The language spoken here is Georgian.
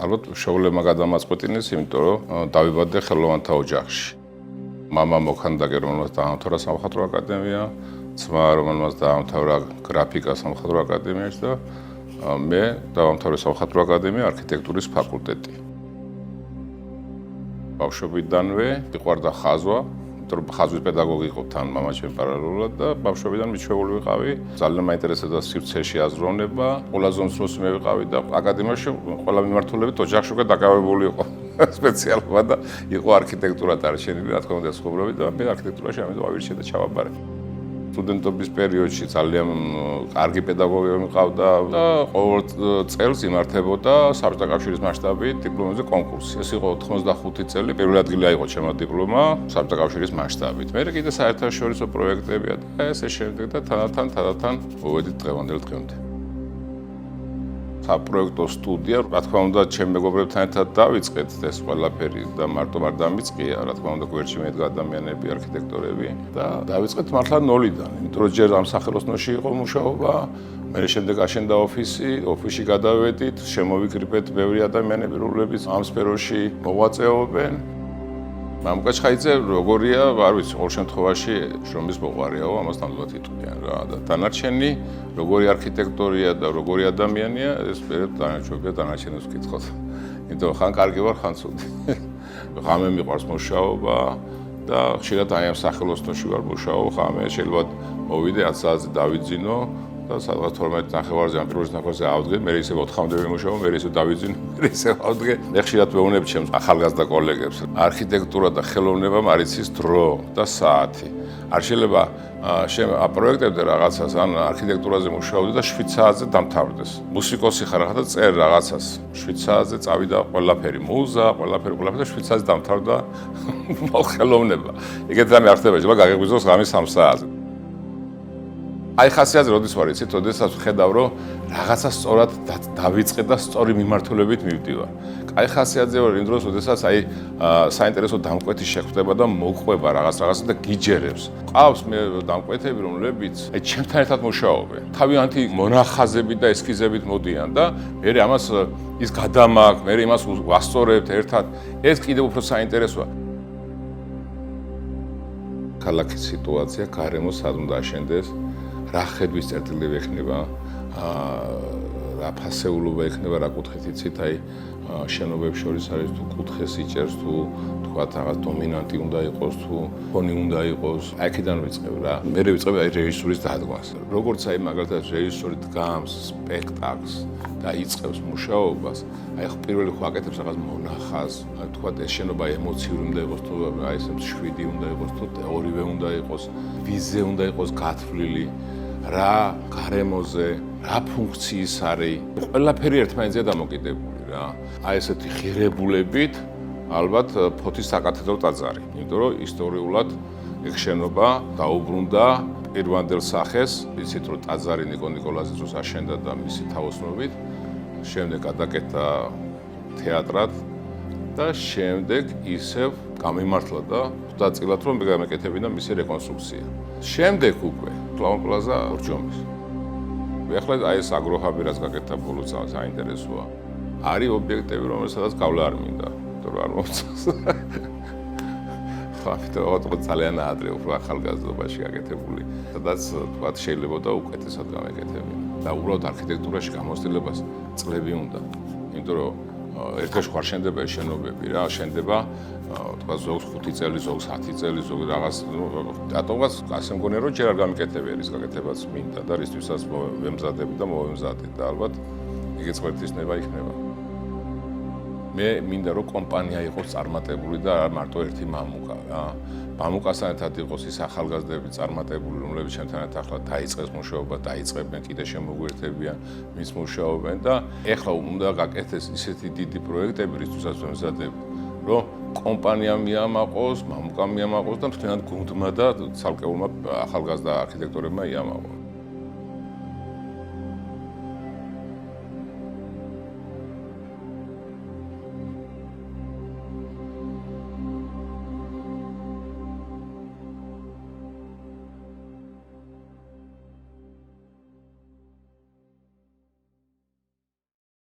ალბათ შოულებმა გადამაწყვეტინეს, იმიტომ რომ დავიბადე ხელოვანთა ოჯახში. მამა მოქანდაკე, რომელმაც დაამთავრა სამხატვრო აკადემია, ძმა, რომელმაც დაამთავრა გრაფიკა სამხატვრო აკადემიაში და მე დავამთავრე სამხატვრო აკადემია არქიტექტურის ფაკულტეტი. ბავშვობიდანვე მიყვარდა ხაზვა, იმიტომ რომ ხაზვის პედაგოგი იყო თან მამაჩემ პარალელურად და ბავშვობიდან მიჩვეული ვიყავი. ძალიან მაინტერესებდა სივრცეში აზროვნება, ყველაზე უმცროსი მე ვიყავი და აკადემიაში ყველა მიმართულებით ოჯახში უკვე დაკავებული იყო სპეციალობა და იყო არქიტექტურა დარჩენილი, რა თქმა უნდა, ცხოვრობდი და მე არქიტექტურაში ამიტომ ავირჩიე და ჩავაბარე. სტუდენტობის პერიოდში ძალიან კარგი პედაგოგი მიყავდა და ყოველ წელს იმართებოდა საბჭოთა კავშირის მასშტაბით დიპლომებზე კონკურსი. ეს იყო 95 წელი, პირველი ადგილი აიღო ჩემო დიპლომა საბჭოთა კავშირის მასშტაბით. მე კიდე საერთაშორისო პროექტებია და ესე შემდეგ და თანდათან მოვედით დღევანდელ დღემდე. საპროექტო სტუდია, რა თქმა უნდა, ჩემ მეგობრებთან ერთად დავიწყეთ ეს ყველაფერი და მარტო არ დამიწყია, რა თქმა უნდა, გვერდში მედგა ადამიანები, არქიტექტორები და დავიწყეთ მართლა ნოლიდან, იმიტომ რომ ჯერ ამ სახელოსნოში იყო მუშაობა, მე შემდეგ აშენდა ოფისში გადავედით, შემოვიკრიბეთ ბევრი ადამიანები, რომლებიც ამ სფეროში მოღვაწეობენ. მამუკაჩხაიძე როგორია, არ ვიცი, ყოველ შემთხვევაში შრომის მოყვარეაო, ამასთან ალბათ იტყვიან რა და დანარჩენი როგორი არქიტექტორია და როგორი ადამიანია, ეს პირად დანარჩენებს ვკითხოთ. იმიტომ ხან კარგი ვარ, ხან ცუდი. ღამე მიყვარს მუშაობა და ხშირად აი ამ სახელოსნოში ვარ მუშაობ, ღამე შეიძლება მოვიდე 10 საათზე დავიძინო და სადღაც 12 ნახევარზე ამ პირველ ნახევარზე ავდგე, მე ისე 4-მდე ვიმუშაო, მე ისე დავიძინო, მე ისე ავდგე. მე ხშირად ვეუბნებ ჩემს ახალგაზრდა კოლეგებს, არქიტექტურა და ხელოვნება არ იცის დრო და საათი. არ შეიძლება აპროექტებდე რაღაცას, ან არქიტექტურაზე მუშაობდი და 7 საათზე დამთავრდეს. მუსიკოსი ხარ ხა და წერ რაღაცას, 7 საათზე წავიდა ყველაფერი, მუზა, ყველაფერი და 7 საათზე დამთავრდა ხელოვნება. ეგეთ რამე არ ხდება, შეიძლება გაგეგვიზოს ღამის 3 საათზე. აი ხასიათზე როდის ვარ იცით, როდესაც ვხედავ რომ რაღაცა სწორად დავიწყე და სწორი მიმართულებით მივდივარ. აი ხასიათზე ვარ იმ დროს, როდესაც აი საინტერესო დამკვეთი შეხვდება და მოყვება რაღაცა და გიჯერებს. ყავს მე დამკვეთები, რომლებიც აი ჩემთან ერთად მუშაობენ. თავიანთი მონახაზებით და ესკიზებით მოდიან და მე ამას ის გადამაგ, მე იმას ვასწორებთ ერთად. ეს კიდევ უფრო საინტერესოა. ქალაქის სიტუაცია, გარემო სად უნდა აშენდეს, რა ხედვის წერტილები ექნება, რა ფასეულობა ექნება, რა კუთხით იცით, აი შენობებს შორის არის თუ კუთხეს იჭერს, თუ თქვათ რაღაც დომინანტი უნდა იყოს, თუ ფონი უნდა იყოს. აი აქედან ვიწყებ რა. მე ვიწყებ აი რეჟისურის დადგმას. როგორც აი მაგალითად რეჟისორი დგამს სპექტაკლს და იწყებს მუშაობას, აი პირველი ხო აკეთებს რაღაც მონახაზს, თქვათ ეს შენობა ემოციური უნდა იყოს, თუ აი ესე 7 უნდა იყოს, თუ ორივე უნდა იყოს, ვიზზე უნდა იყოს გათვლილი. რა გარემოზე, რა ფუნქციის არის, ყველაფერი ერთმანეთზეა დამოკიდებული რა. აი ესეთი ღირებულებით ალბათ ფოთის საკათედრო ტაძარი, იმიტომ რომ ისტორიულად ეგ შენობა დაუბრუნდა პირვანდელ სახეს, იცით რომ ტაძარი ნიკო ნიკოლაძის დროს აშენდა და მისი თაოსნობით, შემდეგ გადაკეთდა თეატრად და შემდეგ ისევ გამიმართლა და დაწილად რომ გამეკეთებინა მისი რეკონსტრუქცია. შემდეგ უკვე კლავონ პლაზა ორჯომის. ეხლა აი ეს აგროჰაბი რაც გაკეთდა ბოლო წელს საინტერესოა. არის ობიექტები, რომელსაც გავლა არ მინდა, იმიტომ რომ არ მომწონს. ხო, ძალიან ადრე უფრო ახალგაზრდობაში გაკეთებული. სადაც თქვათ შეიძლება და უკეთესად გამეკეთებინა. და უბრალოდ არქიტექტურაში გამოცდილებას წლები უნდა. იმიტომ რომ ერთგაშ ხარ შენდება შენობები რა, შენდება თქვა ზოგს 5 წელი, ზოგს 10 წელი, ზოგ რაღაც დატოვას ასე მგონია რომ ჯერ არ გამიკეთებია ის გაკეთებაც მინდა და რისთვისაც ვემზადები და მოვემზადე და ალბათ იგიც ღირსება იქნება. მე მინდა რომ კომპანია იყოს წარმატებული და არ მარტო ერთი მამუკა რა. მამუკასთან ერთად იყოს ის ახალგაზრდები წარმატებული, რომლებიც ჩემთან ერთად ახლა დაიწყეს მუშაობა, დაიწყებენ, კიდე შემოგვერთებიან, მის მუშაობენ და ეხლა უნდა გაკეთდეს ისეთი დიდი პროექტები, რისთვისაც ვემზადებ, რომ კომპანია მიამაყოს, მამუკა მიამაყოს და მთლიანად გუნდმა და ცალკეულმა ახალგაზრდა არქიტექტორებმა იამაყოს.